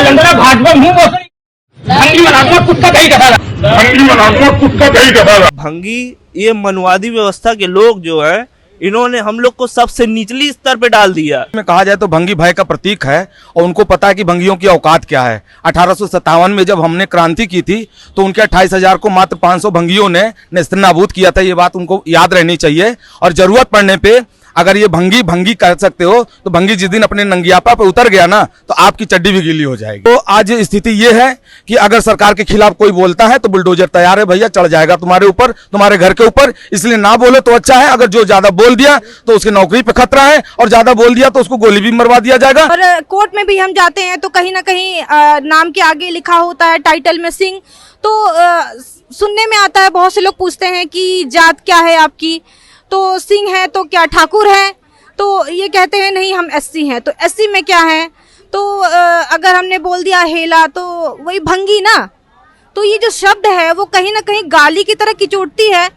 भाजपा मुंह भंगी ये मनवादी व्यवस्था के लोग जो है इन्होंने हम लोग को सबसे निचली स्तर पे डाल दिया। में कहा जाए तो भंगी भय का प्रतीक है और उनको पता है कि भंगियों की औकात क्या है। 1857 में जब हमने क्रांति की थी तो उनके 28,000 को मात्र 500 भंगियों ने नेस्तनाबूद किया था। ये बात उनको याद रहनी चाहिए और जरूरत पड़ने पे अगर ये भंगी कर सकते हो तो भंगी जिस दिन अपने नंगियापा पे उतर गया ना तो आपकी चड्डी भी गीली हो जाएगी। तो आज स्थिति ये है कि अगर सरकार के खिलाफ कोई बोलता है तो बुलडोजर तैयार है भैया, चढ़ जाएगा तुम्हारे ऊपर, तुम्हारे घर के ऊपर। इसलिए ना बोलो तो अच्छा है। अगर जो ज्यादा बोल दिया तो उसकी नौकरी पे खतरा है और ज्यादा बोल दिया तो उसको गोली भी मरवा दिया जाएगा। और कोर्ट में भी हम जाते हैं तो कहीं ना कहीं नाम के आगे लिखा होता है टाइटल में सिंह, तो सुनने में आता है, बहुत से लोग पूछते हैं कि जात क्या है आपकी, तो सिंह है तो क्या ठाकुर है, तो ये कहते हैं नहीं हम एससी हैं। तो एससी में क्या है, तो अगर हमने बोल दिया हेला तो वही भंगी ना। तो ये जो शब्द है वो कहीं ना कहीं गाली की तरह किचोटती है।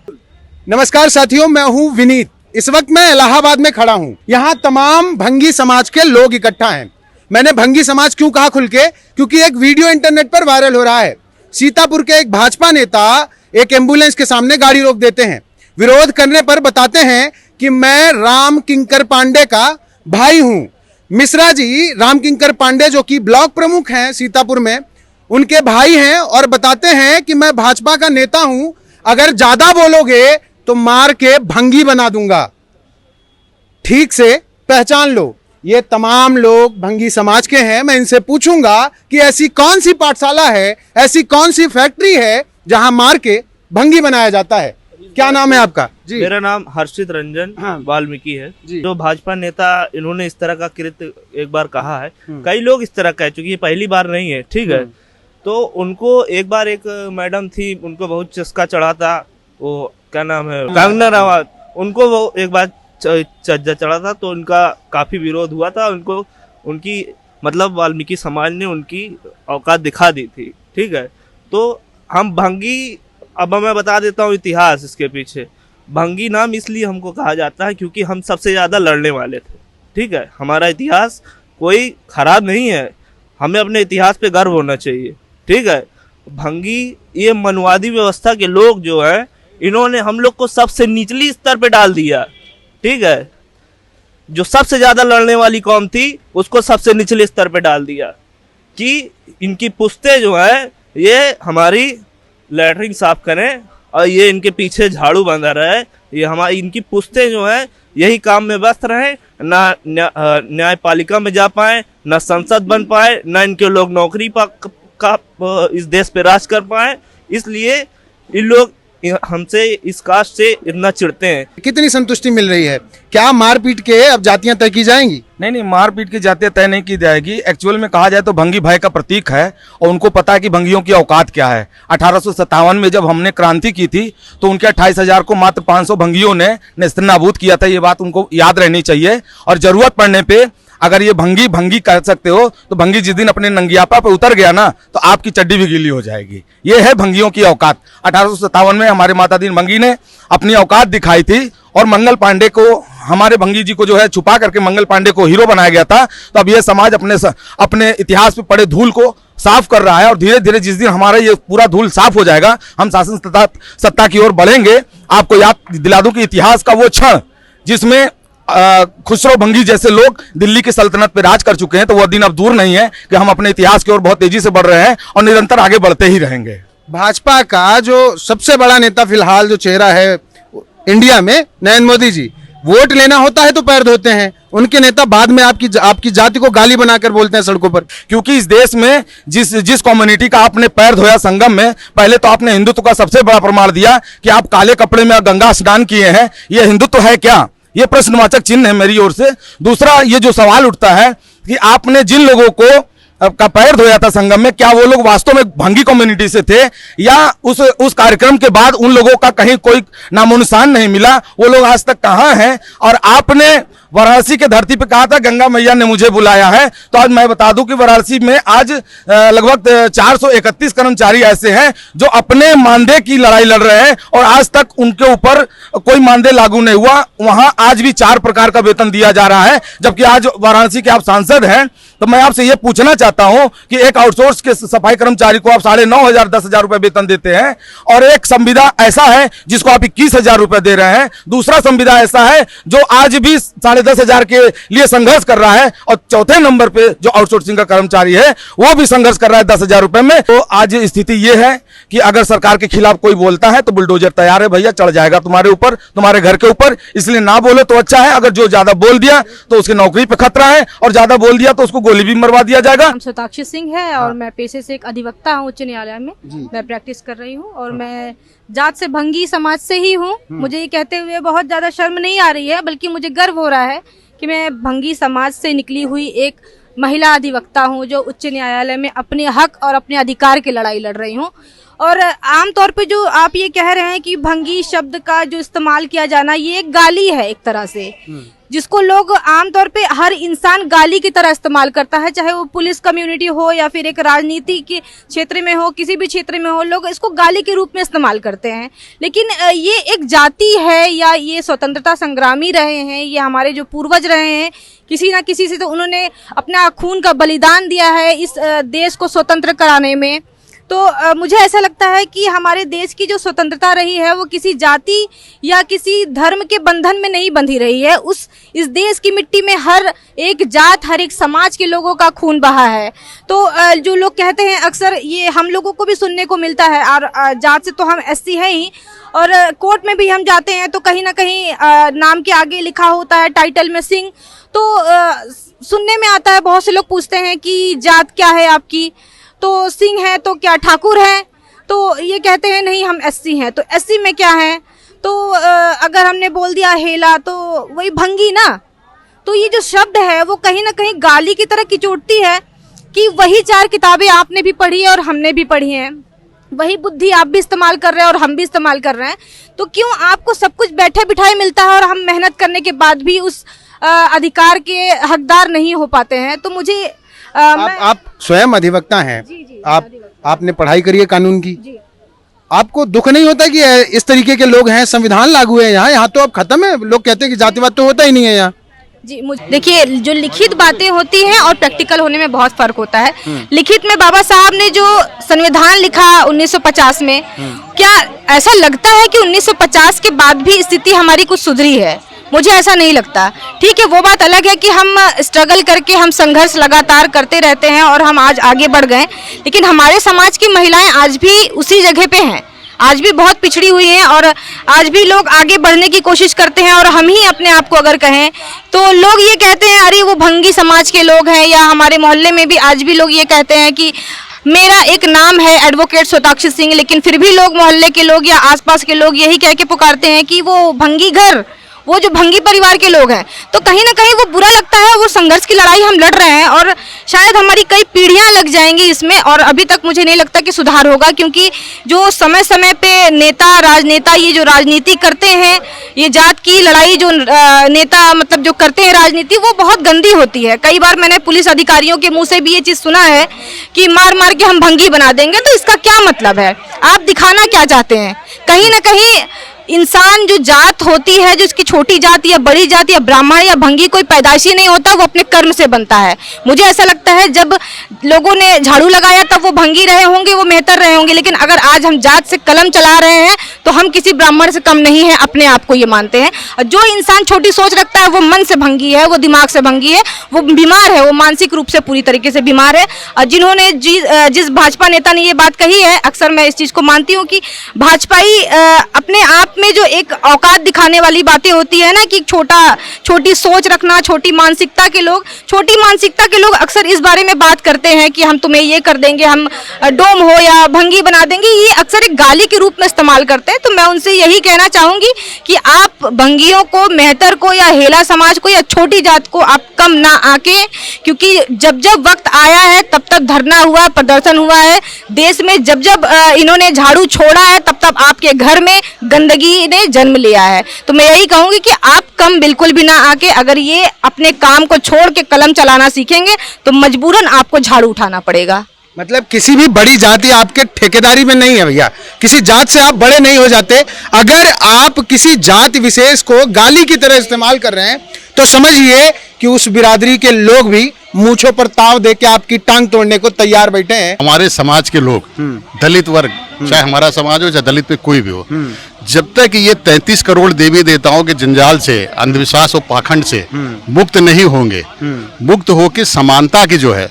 नमस्कार साथियों, मैं हूं विनीत। इस वक्त मैं इलाहाबाद में खड़ा हूं। यहां तमाम भंगी समाज के लोग इकट्ठा हैं। मैंने भंगी समाज क्यों कहा खुल के, क्योंकि एक वीडियो इंटरनेट पर वायरल हो रहा है। सीतापुर के एक भाजपा नेता एक एम्बुलेंस के सामने गाड़ी रोक देते हैं। विरोध करने पर बताते हैं कि मैं राम किंकर पांडे का भाई हूं। मिश्रा जी राम किंकर पांडे जो कि ब्लॉक प्रमुख हैं सीतापुर में, उनके भाई हैं और बताते हैं कि मैं भाजपा का नेता हूं, अगर ज्यादा बोलोगे तो मार के भंगी बना दूंगा। ठीक से पहचान लो, ये तमाम लोग भंगी समाज के हैं। मैं इनसे पूछूंगा कि ऐसी कौन सी पाठशाला है, ऐसी कौन सी फैक्ट्री है जहां मार के भंगी बनाया जाता है। क्या नाम है आपका? जी, मेरा नाम हर्षित रंजन वाल्मीकि है। जो भाजपा नेता इन्होंने इस तरह का कृत्य एक बार कहा है, कई लोग इस तरह का है, चूंकि ये पहली बार नहीं है, ठीक है। तो उनको एक बार एक मैडम थी, उनको बहुत चस्का चढ़ा था, वो क्या नाम है, कंगना रनावत, उनको वो एक बार चज्जा चढ़ा था, तो उनका काफी विरोध हुआ था। उनको उनकी मतलब वाल्मीकि समाज ने उनकी औकात दिखा दी थी, ठीक है। तो हम भंगी, अब मैं बता देता हूँ इतिहास इसके पीछे। भंगी नाम इसलिए हमको कहा जाता है क्योंकि हम सबसे ज़्यादा लड़ने वाले थे, ठीक है। हमारा इतिहास कोई खराब नहीं है, हमें अपने इतिहास पे गर्व होना चाहिए, ठीक है। भंगी ये मनवादी व्यवस्था के लोग जो है इन्होंने हम लोग को सबसे निचली स्तर पे डाल दिया, ठीक है। जो सबसे ज़्यादा लड़ने वाली कौम थी उसको सबसे निचले स्तर पे डाल दिया कि इनकी पुश्ते जो है ये हमारी लैटरिन साफ करें और ये इनके पीछे झाड़ू बंधा रहे, ये हमारी इनकी पुश्ते जो है यही काम में व्यस्त रहे, ना न्यायपालिका में जा पाए, ना संसद बन पाए, ना इनके लोग नौकरी का इस देश पे राज कर पाए। इसलिए इन लोग हमसे इस कास्ट से इतना चिढ़ते हैं। कितनी संतुष्टि मिल रही है? क्या मारपीट के अब जातियां तय की जाएंगी? नहीं, मारपीट की जातियां तय नहीं की जाएगी। एक्चुअल में कहा जाए तो भंगी भय का प्रतीक है और उनको पता है कि भंगियों की औकात क्या है। 1857 में जब हमने क्रांति की थी तो उनके 28,000 को मात्र 500 भंगियों ने नेस्तनाबूद किया था। ये बात उनको याद रहनी चाहिए और जरूरत पड़ने पे अगर ये भंगी कर सकते हो तो भंगी जिस दिन अपने नंगियापा पे उतर गया ना तो आपकी चड्डी भी गीली हो जाएगी। ये है भंगियों की औकात। 1857 में हमारे माता दीन भंगी ने अपनी औकात दिखाई थी और मंगल पांडे को, हमारे भंगी जी को जो है छुपा करके मंगल पांडे को हीरो बनाया गया था। तो अब ये समाज अपने इतिहास पे पड़े धूल को साफ कर रहा है और धीरे धीरे जिस दिन हमारा ये पूरा धूल साफ हो जाएगा, हम शासन सत्ता की ओर बढ़ेंगे। आपको याद दिला दूं कि इतिहास का वो क्षण जिसमें खुसरो भंगी जैसे लोग दिल्ली की सल्तनत पे राज कर चुके हैं, तो वह दिन अब दूर नहीं है कि हम अपने इतिहास की ओर बहुत तेजी से बढ़ रहे हैं और निरंतर आगे बढ़ते ही रहेंगे। भाजपा का जो सबसे बड़ा नेता फिलहाल जो चेहरा है इंडिया में, नरेंद्र मोदी जी, वोट लेना होता है तो पैर धोते हैं। उनके नेता बाद में आपकी जाति को गाली बनाकर बोलते हैं सड़कों पर। क्योंकि इस देश में जिस कम्युनिटी का आपने पैर धोया संगम में, पहले तो आपने हिंदुत्व का सबसे बड़ा प्रमाण दिया कि आप काले कपड़े में गंगा स्नान किए हैं। ये हिंदुत्व है क्या? ये प्रश्नवाचक चिन्ह है मेरी ओर से। दूसरा ये जो सवाल उठता है कि आपने जिन लोगों को का पैर धोया था संगम में, क्या वो लोग वास्तव में भंगी कम्युनिटी से थे या उस कार्यक्रम के बाद उन लोगों का कहीं कोई नामो निशान नहीं मिला? वो लोग आज तक कहां हैं? और आपने वाराणसी के धरती पे कहा था गंगा मैया ने मुझे बुलाया है, तो आज मैं बता दूं कि वाराणसी में आज लगभग 431 कर्मचारी ऐसे हैं जो अपने मानदेय की लड़ाई लड़ रहे हैं और आज तक उनके ऊपर कोई मानदेय लागू नहीं हुआ। वहां आज भी 4 प्रकार का वेतन दिया जा रहा है, जबकि आज वाराणसी के आप सांसद हैं, तो मैं आपसे ये पूछना चाहता हूं कि एक आउटसोर्स के सफाई कर्मचारी को आप 9,500 10,000 रुपए वेतन देते हैं, और एक संविदा ऐसा है जिसको आप 21,000 रुपए दे रहे हैं, दूसरा संविदा ऐसा है जो आज भी 10,500 के लिए संघर्ष कर रहा है, और चौथे नंबर पे जो आउटसोर्सिंग का कर्मचारी है वो भी संघर्ष कर रहा है 10,000 रुपए में। तो आज स्थिति ये है कि अगर सरकार के खिलाफ कोई बोलता है तो बुलडोजर तैयार है भैया, चढ़ जाएगा तुम्हारे ऊपर, तुम्हारे घर के ऊपर, इसलिए ना बोले तो अच्छा है। अगर जो ज्यादा बोल दिया तो उसकी नौकरी पे खतरा है, और ज्यादा बोल दिया तो उसको गोली भी मरवा दिया जाएगा। नाम सोताक्षी सिंह है और मैं पेशे से एक अधिवक्ता हूँ उच्च न्यायालय में। मैं प्रैक्टिस कर रही हूँ और मैं जात से भंगी समाज से ही हूँ। मुझे ये कहते हुए बहुत ज्यादा शर्म नहीं आ रही है, बल्कि मुझे गर्व हो रहा है कि मैं भंगी समाज से निकली हुई एक महिला अधिवक्ता हूँ जो उच्च न्यायालय में अपने हक और अपने अधिकार की लड़ाई लड़ रही हूँ। और आमतौर पे जो आप ये कह रहे हैं कि भंगी शब्द का जो इस्तेमाल किया जाना, ये एक गाली है एक तरह से, जिसको लोग आमतौर पे हर इंसान गाली की तरह इस्तेमाल करता है, चाहे वो पुलिस कम्युनिटी हो या फिर एक राजनीति के क्षेत्र में हो, किसी भी क्षेत्र में हो, लोग इसको गाली के रूप में इस्तेमाल करते हैं। लेकिन ये एक जाति है या ये स्वतंत्रता संग्रामी रहे हैं, ये हमारे जो पूर्वज रहे हैं, किसी ना किसी से तो उन्होंने अपना खून का बलिदान दिया है इस देश को स्वतंत्र कराने में। तो मुझे ऐसा लगता है कि हमारे देश की जो स्वतंत्रता रही है वो किसी जाति या किसी धर्म के बंधन में नहीं बंधी रही है। इस देश की मिट्टी में हर एक जात, हर एक समाज के लोगों का खून बहा है। तो जो लोग कहते हैं अक्सर, ये हम लोगों को भी सुनने को मिलता है, और जात से तो हम एससी हैं ही, और कोर्ट में भी हम जाते हैं तो कहीं ना कहीं नाम के आगे लिखा होता है टाइटल में सिंह। तो सुनने में आता है, बहुत से लोग पूछते हैं कि जात क्या है आपकी, तो सिंह है तो क्या ठाकुर है, तो ये कहते हैं नहीं हम एससी हैं, तो एससी में क्या है, तो अगर हमने बोल दिया हेला तो वही भंगी ना। तो ये जो शब्द है वो कहीं ना कहीं गाली की तरह किचोटती है कि वही 4 किताबें आपने भी पढ़ी है और हमने भी पढ़ी हैं, वही बुद्धि आप भी इस्तेमाल कर रहे हैं और हम भी इस्तेमाल कर रहे हैं, तो क्यों आपको सब कुछ बैठे बिठाए मिलता है और हम मेहनत करने के बाद भी उस अधिकार के हकदार नहीं हो पाते हैं। तो मुझे आप स्वयं अधिवक्ता हैं, आपने पढ़ाई करी है कानून की, आपको दुख नहीं होता कि इस तरीके के लोग हैं, संविधान लागू है यहाँ तो अब खत्म है, लोग कहते हैं कि जातिवाद तो होता ही नहीं है यहाँ। जी, देखिए, जो लिखित बातें होती हैं और प्रैक्टिकल होने में बहुत फर्क होता है। लिखित में बाबा साहब ने जो संविधान लिखा 1950 में, क्या ऐसा लगता है कि 1950 के बाद भी स्थिति हमारी कुछ सुधरी है? मुझे ऐसा नहीं लगता। ठीक है, वो बात अलग है कि हम स्ट्रगल करके, हम संघर्ष लगातार करते रहते हैं और हम आज आगे बढ़ गए, लेकिन हमारे समाज की महिलाएं आज भी उसी जगह पे हैं, आज भी बहुत पिछड़ी हुई हैं, और आज भी लोग आगे बढ़ने की कोशिश करते हैं। और हम ही अपने आप को अगर कहें तो लोग ये कहते हैं अरे वो भंगी समाज के लोग हैं, या हमारे मोहल्ले में भी आज भी लोग ये कहते हैं कि मेरा एक नाम है एडवोकेट सोताक्षी सिंह, लेकिन फिर भी लोग, मोहल्ले के लोग या आसपास के लोग यही कह के पुकारते हैं कि वो भंगी घर, वो जो भंगी परिवार के लोग हैं। तो कहीं ना कहीं वो बुरा लगता है, वो संघर्ष की लड़ाई हम लड़ रहे हैं और शायद हमारी कई पीढ़ियां लग जाएंगी इसमें, और अभी तक मुझे नहीं लगता कि सुधार होगा, क्योंकि जो समय समय पे नेता, राजनेता ये जो राजनीति करते हैं, ये जात की लड़ाई जो नेता मतलब जो करते हैं राजनीति, वो बहुत गंदी होती है। कई बार मैंने पुलिस अधिकारियों के मुँह से भी ये चीज़ सुना है कि मार मार के हम भंगी बना देंगे। तो इसका क्या मतलब है? आप दिखाना क्या चाहते हैं? कहीं ना कहीं इंसान जो जात होती है, जो इसकी छोटी जात या बड़ी जात या ब्राह्मण या भंगी कोई पैदाइशी नहीं होता, वो अपने कर्म से बनता है। मुझे ऐसा लगता है जब लोगों ने झाड़ू लगाया तब वो भंगी रहे होंगे, वो मेहतर रहे होंगे, लेकिन अगर आज हम जात से कलम चला रहे हैं तो हम किसी ब्राह्मण से कम नहीं है, अपने आप को ये मानते हैं। और जो इंसान छोटी सोच रखता है वो मन से भंगी है, वो दिमाग से भंगी है, वो बीमार है, वो मानसिक रूप से पूरी तरीके से बीमार है। और जिन्होंने जिस भाजपा नेता ने ये बात कही है, अक्सर मैं इस चीज़ को मानती हूँ कि भाजपाई अपने आप में जो एक औकात दिखाने वाली बातें होती है ना, कि छोटी सोच रखना, छोटी मानसिकता के लोग अक्सर इस बारे में बात करते हैं कि हम तुम्हें ये कर देंगे, हम डोम हो या भंगी बना देंगे, ये अक्सर एक गाली के रूप में इस्तेमाल करते हैं। तो मैं उनसे यही कहना चाहूंगी कि आप भंगियों को, मेहतर को या हेला समाज को या छोटी जात को आप कम ना आके, क्योंकि जब जब वक्त आया है तब तक धरना हुआ, प्रदर्शन हुआ है देश में, जब जब इन्होंने झाड़ू छोड़ा है तब तब आपके घर में गंदगी गंदगी ने जन्म लिया है। तो मैं यही कहूंगी कि आप कम बिल्कुल भी ना आके अगर ये अपने काम को छोड़ के कलम चलाना सीखेंगे तो मजबूरन आपको झाड़ू उठाना पड़ेगा। मतलब किसी भी बड़ी जाति आपके ठेकेदारी में नहीं है भैया, किसी जात से आप बड़े नहीं हो जाते। अगर आप किसी जाति विशेष को गाली की तरह इस्तेमाल कर रहे हैं तो समझिए कि उस बिरादरी के लोग भी मूंछों पर ताव दे के आपकी टांग तोड़ने को तैयार बैठे हैं। हमारे समाज के लोग, दलित वर्ग, चाहे हमारा समाज हो चाहे दलित पे कोई भी हो, जब तक ये 33 करोड़ देवी देवताओं के जंजाल से, अंधविश्वास और पाखंड से मुक्त नहीं होंगे, मुक्त होकर समानता की जो है,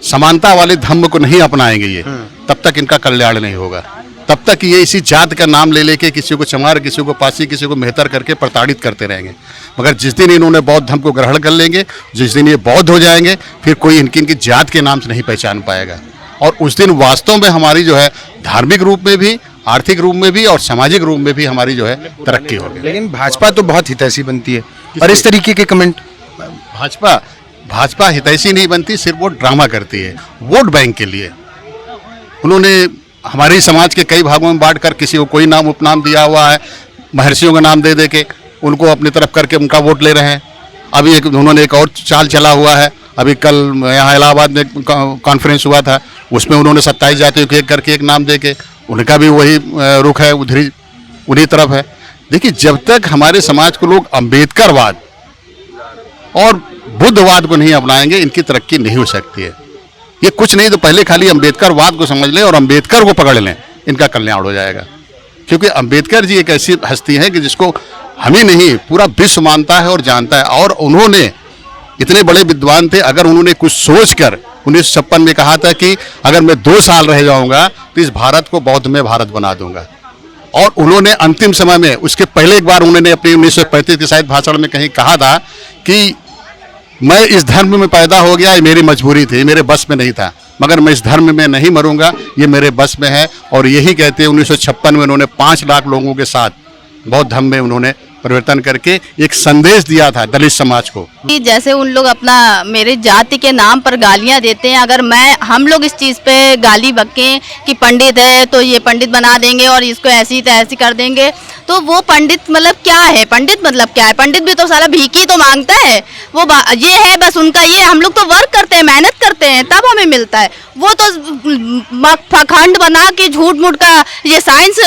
समानता वाले धर्म को नहीं अपनाएंगे ये, तब तक इनका कल्याण नहीं होगा। तब तक ये इसी जात का नाम ले लेके किसी को चमार, किसी को पासी, किसी को मेहतर करके प्रताड़ित करते रहेंगे। मगर जिस दिन इन्होंने बौद्ध धर्म को ग्रहण कर लेंगे, जिस दिन ये बौद्ध हो जाएंगे, फिर कोई इनकी जात के नाम से नहीं पहचान पाएगा। और उस दिन वास्तव में हमारी जो है धार्मिक रूप में भी, आर्थिक रूप में भी और सामाजिक रूप में भी हमारी जो है तरक्की होगी। लेकिन भाजपा तो बहुत हितैषी बनती है और इस तरीके के कमेंट, भाजपा हितैषी नहीं बनती, सिर्फ वो ड्रामा करती है वोट बैंक के लिए। उन्होंने हमारे समाज के कई भागों में बांट कर किसी को कोई नाम उपनाम दिया हुआ है, महर्षियों का नाम दे दे के उनको अपनी तरफ करके उनका वोट ले रहे हैं। अभी उन्होंने एक और चाल चला हुआ है। अभी कल यहाँ इलाहाबाद में कॉन्फ्रेंस हुआ था, उसमें उन्होंने 27 जातियों के एक करके एक नाम दे के, उनका भी वही रुख है, उन्हीं तरफ है। देखिए, जब तक हमारे समाज को लोग अम्बेडकरवाद और बुद्धवाद को नहीं अपनाएंगे, इनकी तरक्की नहीं हो सकती है। ये कुछ नहीं तो पहले खाली अम्बेडकरवाद को समझ लें और अम्बेडकर को पकड़ लें, इनका कल्याण हो जाएगा। क्योंकि अम्बेडकर जी एक ऐसी हस्ती है कि जिसको हम ही नहीं पूरा विश्व मानता है और जानता है। और उन्होंने इतने बड़े विद्वान थे, अगर उन्होंने कुछ सोचकर 1956 में कहा था कि अगर मैं 2 साल रह जाऊंगा तो इस भारत को बौद्धमय भारत बना दूंगा। और उन्होंने अंतिम समय में, उसके पहले एक बार उन्होंने अपने 1935 के शायद भाषण में कहीं कहा था कि मैं इस धर्म में पैदा हो गया, ये मेरी मजबूरी थी, मेरे बस में नहीं था, मगर मैं इस धर्म में नहीं मरूंगा, ये मेरे बस में है। और यही कहते हैं 1956 में उन्होंने 5 लाख लोगों के साथ बौद्ध धर्म में उन्होंने परिवर्तन करके एक संदेश दिया था दलित समाज को। जैसे उन लोग अपना मेरे जाति के नाम पर गालियां देते हैं, अगर हम लोग इस चीज़ पे गाली बकें कि पंडित है तो ये पंडित बना देंगे और इसको ऐसी तैसी कर देंगे, तो वो पंडित मतलब क्या है? पंडित मतलब क्या है? पंडित भी तो साला भीख ही तो मांगता है। वो ये है बस उनका, ये हम लोग तो वर्क करते हैं, मेहनत करते हैं, तब हमें मिलता है। वो तो पाखंड बना के झूठ मूठ का ये साइंस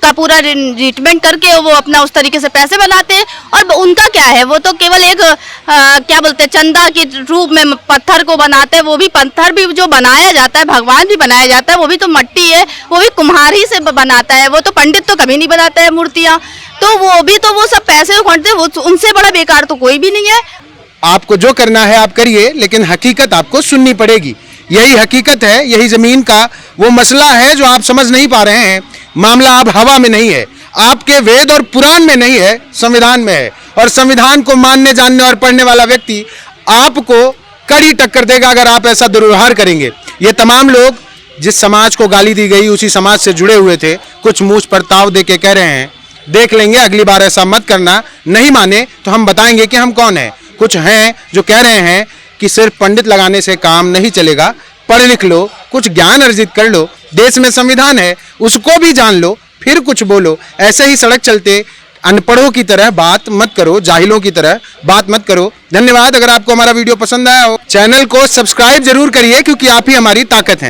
का पूरा ट्रीटमेंट करके वो अपना उस तरीके से पैसे बनाते हैं। और उनका क्या है? वो तो केवल एक क्या बोलते हैं, चंदा के रूप में पत्थर को बनाते हैं। वो भी पत्थर भी जो बनाया जाता है, भगवान भी बनाया जाता है, वो भी तो मिट्टी है, वो भी कुम्हार ही से बनाता है। वो तो पंडित तो कभी नहीं बनाता है मूर्तियाँ, तो वो भी तो वो सब पैसे खोटते हैं। वो उनसे बड़ा बेकार तो कोई भी नहीं है। आपको जो करना है आप करिए, लेकिन हकीकत आपको सुननी पड़ेगी। यही हकीकत है, यही जमीन का वो मसला है जो आप समझ नहीं पा रहे हैं। मामला अब हवा में नहीं है, आपके वेद और पुराण में नहीं है, संविधान में है। और संविधान को मानने, जानने और पढ़ने वाला व्यक्ति आपको कड़ी टक्कर देगा अगर आप ऐसा दुर्व्यवहार करेंगे। ये तमाम लोग जिस समाज को गाली दी गई उसी समाज से जुड़े हुए थे, कुछ मूछ पर ताव दे के कह रहे हैं देख लेंगे, अगली बार ऐसा मत करना। नहीं माने तो हम बताएंगे कि हम कौन हैं। कुछ हैं जो कह रहे हैं कि सिर्फ पंडित लगाने से काम नहीं चलेगा, पढ़ लिख लो, कुछ ज्ञान अर्जित कर लो, देश में संविधान है उसको भी जान लो, फिर कुछ बोलो। ऐसे ही सड़क चलते अनपढ़ों की तरह बात मत करो, जाहिलों की तरह बात मत करो। धन्यवाद। अगर आपको हमारा वीडियो पसंद आया हो, चैनल को सब्सक्राइब जरूर करिए, क्योंकि आप ही हमारी ताकत हैं।